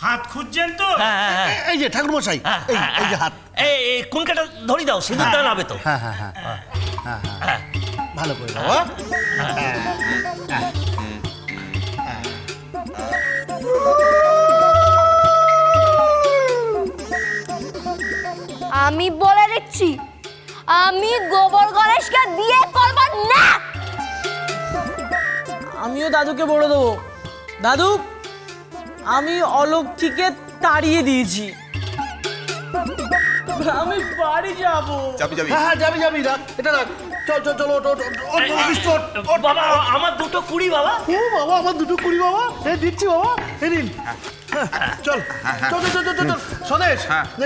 হাত খুঁজছেন তো? এই যে ঠাকুর মশাই, এই যে হাত। এই কোনটা ধরি দাও, সিঁদুরটা নাবে তো। হ্যাঁ হ্যাঁ হ্যাঁ হ্যাঁ, ভালো করে দাও। আমি বলে দিচ্ছি, আমি গোবর গণেশকে বিয়ে করব না। আমিও দাদুকে বলে দেবো, দাদু আমি অলক্ষীকে তাড়িয়ে দিয়েছি, আমি বাড়ি যাবো। হ্যাঁ যাবি যাবি, রাখ এটা রাখ। চল চল চলো। বাবা আমার দুটো কুড়ি বাবা। ও বাবা, আমার দুটো কুড়ি বাবা। দিচ্ছি বাবা, এই নিন। চল চল চল চল চল স্বদেশ,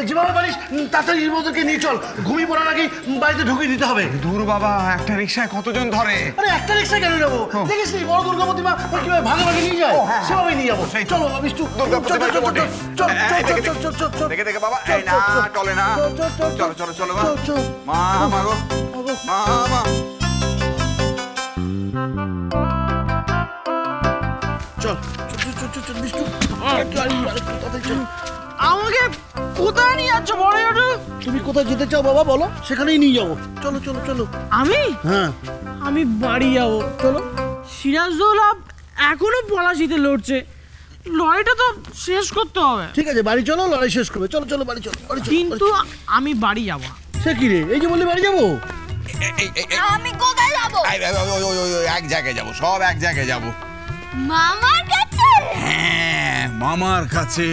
যেভাবে পারিস তাড়াতাড়ি ওদেরকে নিয়ে চল। ঘুমিয়ে পড়ার আগেই বাড়িতে ঢুকিয়ে দিতে হবে। দূর বাবা, একটা রিক্সায় কতজন ধরে? আরে একটা রিক্সা কেন নেবো? দেখিস নি বড় দুর্গাপতি মা কিভাবে ভাগে ভাগে নিয়ে যায়, সেভাবেই নিয়ে যাবো। চলো বাবা বিষ্টু, দেখে দেখে বাবা, এই না চলে না। চলো চলো চলো মা, মা গো মা, মা। চল চল বিষ্টু, আমাকে কোথায় নিয়ে যাচ্ছ বড় জেঠু? তুমি কোথায় যেতে চাও বাবা বলো, সেখানেই নিয়ে যাবো। চলো চলো চলো। আমি হ্যাঁ আমি বাড়ি যাবো। চলো। সিরাজদৌল্লা এখনো পলাশিতে লড়ছে, লড়াইটা তো শেষ করতে হবে। ঠিক আছে বাড়ি চলো, লড়াই শেষ করবে। চলো চলো বাড়ি চলো। কিন্তু আমি বাড়ি যাবো। সে কি রে, এই যে বললি বাড়ি যাবো? আমি কোথায় যাব? এক জায়গায় যাবো, সব এক জায়গায় যাবো। মামার কাছে? হ্যাঁ মামার কাছে।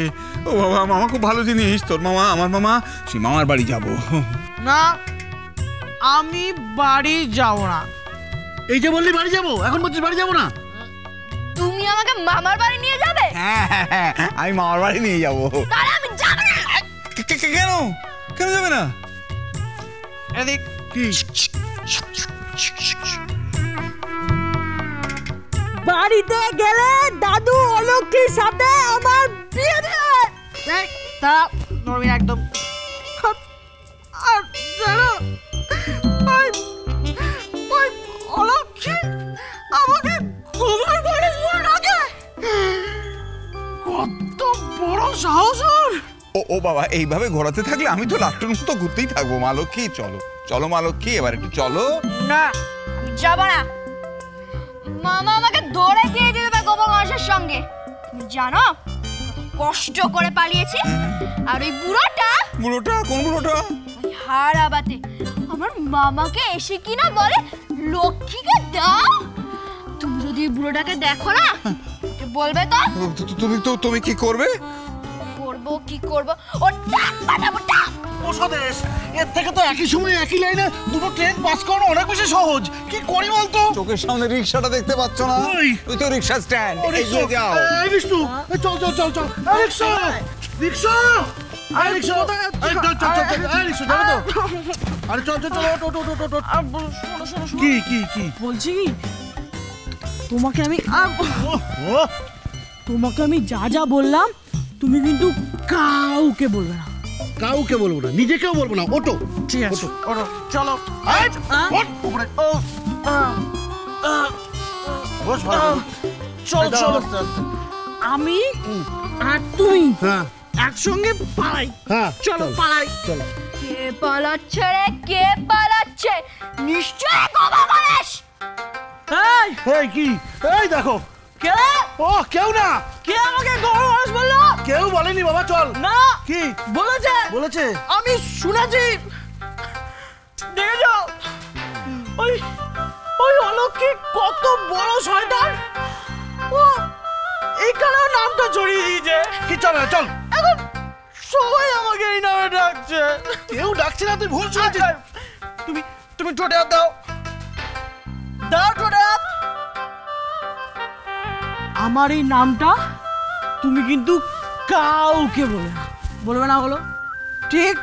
ও বাবা, মামা খুব ভালো জিনিস। তোর মামা আমার মামা, সেই মামার বাড়ি যাবো। না আমি বাড়ি যাবো না। এই যে বললি বাড়ি যাবো, এখন বলছিস বাড়ি যাবো না? তুমি আমাকে মামার বাড়ি নিয়ে যাবে? হ্যাঁ আমি মামার বাড়ি নিয়ে যাবো। তাহলে আমি যাব না। কেন কেন যাবে না? এদিক কি? বাড়িতে গেলে দাদু অলক্ষীর সাথে আমার বিয়ে দেবে। তা নরমি একদম। আর জানো ওই অলক্ষী আমাকে গোবর গণেশ বলে ডাকে। কত বড় সাহস ওর! ও বাবা, এইভাবে ঘোরাতে থাকলে আমি তো লাট্টুর মতো ঘুরতেই থাকবো। মা লক্ষ্মী চলো চলো, মা লক্ষ্মী এবার একটু চলো। না যাব না। মামা আমাকে ধরে দিয়ে দেবে গোবর গণেশের সঙ্গে। তুমি জানো কষ্ট করে পালিয়েছি, আর ওই বুড়োটা কোন বুড়োটা? ওই হারাবাতে আমার মামাকে এসে কিনা বলে লক্ষ্মীকে দাও। তুমি যদি বুড়োটাকে দেখো না, বলবে তো তুমি কি করবে? করবো কি করবো, ও টাক পাঠাবো টাক। ও স্বদেশ, এর থেকে তো একই সময় একই লাইনে দুটো ট্রেন পাস করানো অনেক বেশি সহজ। কি করি বলতো? চোখের সামনে রিক্সাটা দেখতে পাচ্ছ না? ওই তো রিক্সা স্ট্যান্ড, এগিয়ে যাও। এই বিষ্ণু, চল চল চল চল। রিক্সা রিক্সা রিক্সা, রিক্সা যাবে তো? আরে চল চল চল, কি কি কি বলছি কি, তোমাকে আমি যা যা বললাম তুমি কিন্তু কাউকে বলবে না। কাউকে বলবো না, নিজেকেও বলবো না। ওটো। ঠিক আছে ওটো, চলো। চল চল, আমি আর তুমি একসঙ্গে পালাই। চলো পালাই। কে পালাচ্ছে রে, কে পালাচ্ছে? নিশ্চয় গোবর গণেশ। এই কি, এই দেখো। কে? ও কেউ না। কে আমাকে গোবর গণেশ বললো? কেউ বলেনি বাবা, চল। না কি বলেছে? বলেছে? আমি শুনেছি। দেখেছো ওই অলক্ষী কত বড় শয়তান, ও এইখানেও নামটা জড়িয়ে দিয়েছে। কি চল চল, এখন সবাই আমাকে এই নামে ডাকছে। কেউ ডাকছে না, তুই ভুল শুনেছিস। তুমি ঠোঁটে হাত দাও, দাও ঠোঁটে হাত। আমার এই নামটা তুমি কিন্তু কাউকে বলবে না বলো, ঠিক?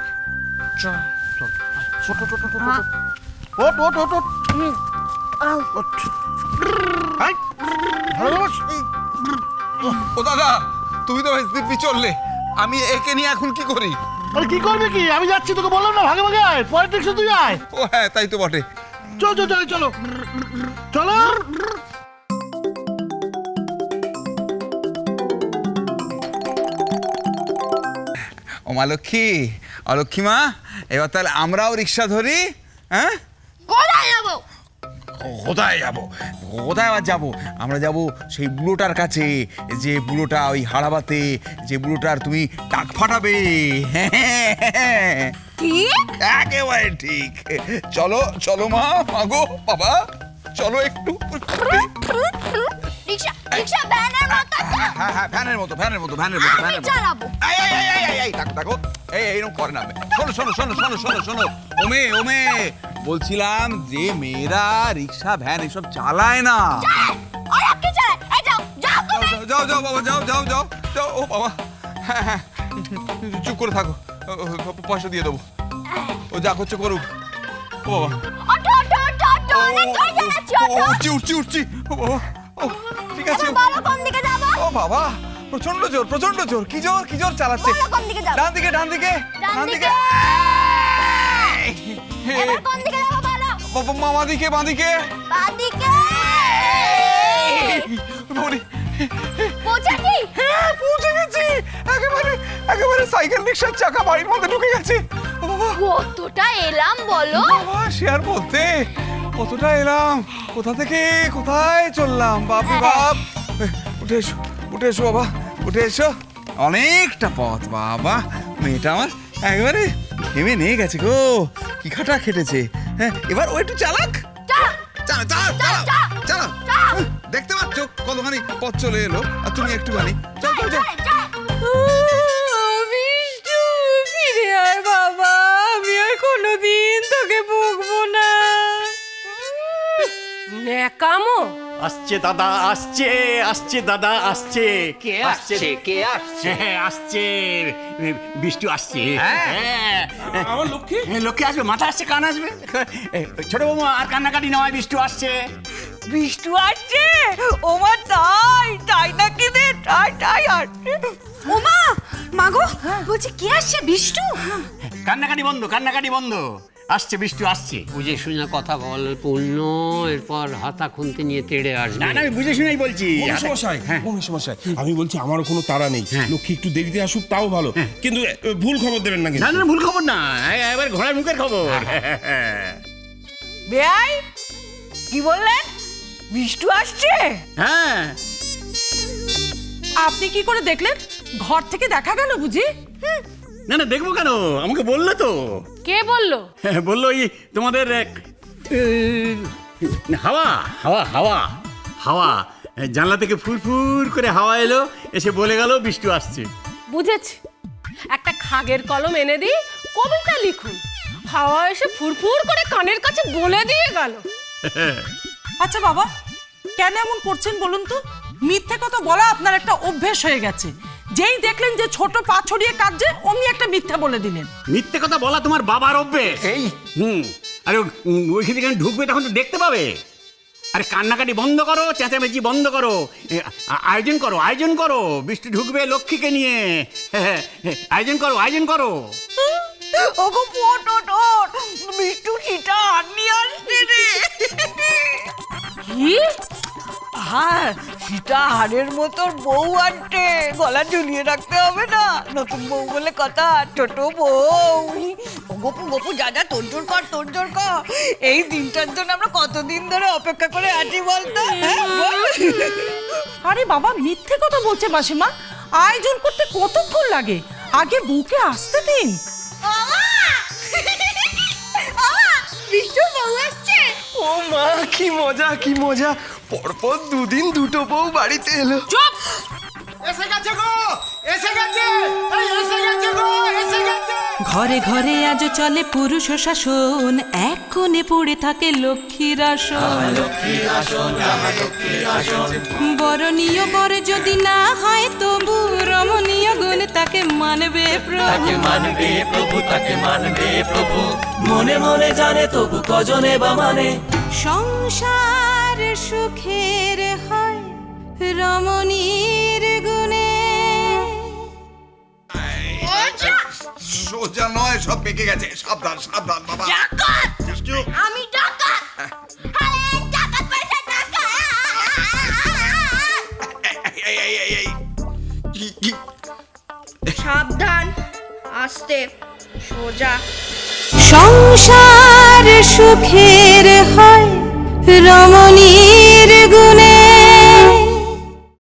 চল চল, ওট ওট ওট ওট। ও দাদা, তুমি তো দিব্যি চললে, আমি একে নিয়ে এখন কি করি? আরে কি করবে কি, আমি যাচ্ছি, তোকে বললাম না ভাগে ভাগে আয়, পরের রিক্সা তুই আয়। ও হ্যাঁ তাই তো বটে। চল চল চলো চলো চলো। ও মা লক্ষ্মী, অলক্ষ্মী মা, এবার তাহলে আমরাও রিক্সা ধরি। হ্যাঁ, কোথায় যাবো? কোথায় যাবো? কোথায় আবার যাবো? আমরা যাবো সেই বুড়োটার কাছে, যে বুড়োটা ওই হারাবাতে, যে বুড়োটার তুমি টাক ফাটাবে। ঠিক একেবারে ঠিক। চলো চলো মা, মাগো বাবা, চলো একটু। রিক্সা রিক্সা ভ্যানের মতো হ্যাঁ হ্যাঁ, ভ্যানের মতো। আমি চালাবো। দেখো এইরকম করে না। শোনো ওমে বলছিলাম যে মেয়েরা রিক্সা ভ্যান এসব চালায় না। ওরা কি চালায়? এই যাও যাও তুমি। যাও বাবা, যাও। ও বাবা, হ্যাঁ, চুপ করে থাকো, পয়সা দিয়ে দেবো। ও যা করছে করুক। ও বাবা, অনেক জোরে চালাচ্ছি। উঠছি। ও বাবা, ও ঠিক আছে। এবার বলো কোন দিকে যাবো? ও বাবা, প্রচন্ড জোর। কি জোর চালাচ্ছে। বলো কোন দিকে যাবো? ডান দিকে। ডান দিকে। এবার কোন দিকে যাবো বলো? মামা দিকে, বাঁদিকে। বাঁ দিকে। পৌঁছেছি? হ্যাঁ, পৌঁছে গেছি। একেবারে সাইকেল রিক্সার চাকা বাড়ির মধ্যে ঢুকে গেছে। ও বাবা, কতটা এলাম বলো? বাবা শেয়ার বলতে কতটা এলাম, কোথা থেকে কোথায় চললাম। বাপরে বাপ। উঠে এসো বাবা, উঠে এসো। অনেকটা পথ বাবা। মেয়েটা আমার একেবারে থেমে নিয়ে গেছে গো, কি খাটা খেটেছে। হ্যাঁ, এবার ও একটু চালাক। চালাও। দেখতে পাচ্ছ কতখানি পথ চলে এলো, আর তুমি একটুখানি। চল। বিষ্টু, ফিরে আয় বাবা, আমি আর কোনোদিন তোকে বকবো না। ন্যাকামো। আসছে দাদা, আসছে দাদা, আসছে। কে আসছে? হ্যাঁ, আসছে বিষ্টু আসছে। হ্যাঁ, আমার লক্ষ্মী লক্ষ্মী আসবে, মাথা আসছে, কান আসবে। ছোট বৌমা আর কান্নাকাটি নয়, বিষ্টু আসছে। বিষ্টু আসছে? ওমা তাই নাকি রে? তাই আসছে। ওমা মাগো, বলছি কি আসছে? বিষ্টু? কান্নাকাটি বন্ধ। আসছে বিষ্টু, আসছে। বুঝে শুনে কথা বল পূর্ণ, এরপর হাতা খুনতে নিয়ে তেড়ে আসবে। না আমি বুঝে শুনেই বলছি। মশাই, আমি বলছি আমারও কোনো তাড়া নেই, লক্ষ্মী একটু দেরিতে আসুক তাও ভালো, কিন্তু ভুল খবর দেবেন না। না ভুল খবর না, এবার ঘোড়ার মুখের খবর। বেয়াই, কি বললেন? বিষ্টু আসছে? হ্যাঁ। আপনি কি করে দেখলেন? ঘর থেকে দেখা গেল বুঝি? না দেখবো কেন, আমাকে বললো তো। কে বললো? বললো এই তোমাদের হাওয়া জানলা থেকে ফুরফুর করে হাওয়া এলো, এসে বলে গেল বিষ্টু আসছে। বুঝেছি, একটা খাগের কলম এনে দিই, কবিতা লিখুন। হাওয়া এসে ফুরফুর করে কানের কাছে বলে দিয়ে গেল। আচ্ছা বাবা, কেন এমন করছেন বলুন তো? মিথ্যে কথা বলা আপনার একটা অভ্যেস হয়ে গেছে। যেই দেখলেন যে ছোট পা ছড়িয়ে কাঁদছে, অমনি একটা মিথ্যা বলে দিলেন। মিথ্যে কথা বলা তোমার বাবার অভ্যেস। আরে ওইখানে যখন ঢুকবে তখন তো দেখতে পাবে। আরে কান্নাকাটি বন্ধ করো, চেঁচামেচি বন্ধ করো, আয়োজন করো। বিষ্টু ঢুকবে লক্ষ্মীকে নিয়ে। আয়োজন করো। ওগো পোট, বিষ্টু সিটা নিয়ে আসছে রে। কি? হ্যাঁ, সীতা হাড়ের মতো বউ আনতে, গলা ঝুলিয়ে রাখতে হবে না, নতুন বউ বলে কথা, ছোট বউ। গপু যা তোড়জোড় কর। এই দিনটার জন্য আমরা কতদিন ধরে অপেক্ষা করে আছি বলতো। আরে বাবা, মিথ্যে কথা বলছে মাসিমা। আয়োজন করতে কতক্ষণ লাগে? আগে বউকে আসতে দিন। বিষ্টু বউ আসছে। ও মা, কি মজা। পরপর দুদিন দুটো বউ বাড়িতে এলো। চুপ! ঘরে ঘরে আজ চলে পুরুষ শাসন, এক কোণে পড়ে থাকে লক্ষ্মীর আসন। বরণীয় বর যদি না হয় তবু রমণীয় গুণ তাকে মানবে প্রভু। তাকে মানবে প্রভু, মনে মনে জানে তবু কজনে বা মানে। সংসার সুখের হয় রমণীর গুণে। সোজা নয়, সব পেকে গেছে। সাবধান বাবা। আমি ডাকাত। সাবধান, আস্তে সোজা। সংসার সুখের হয় রমা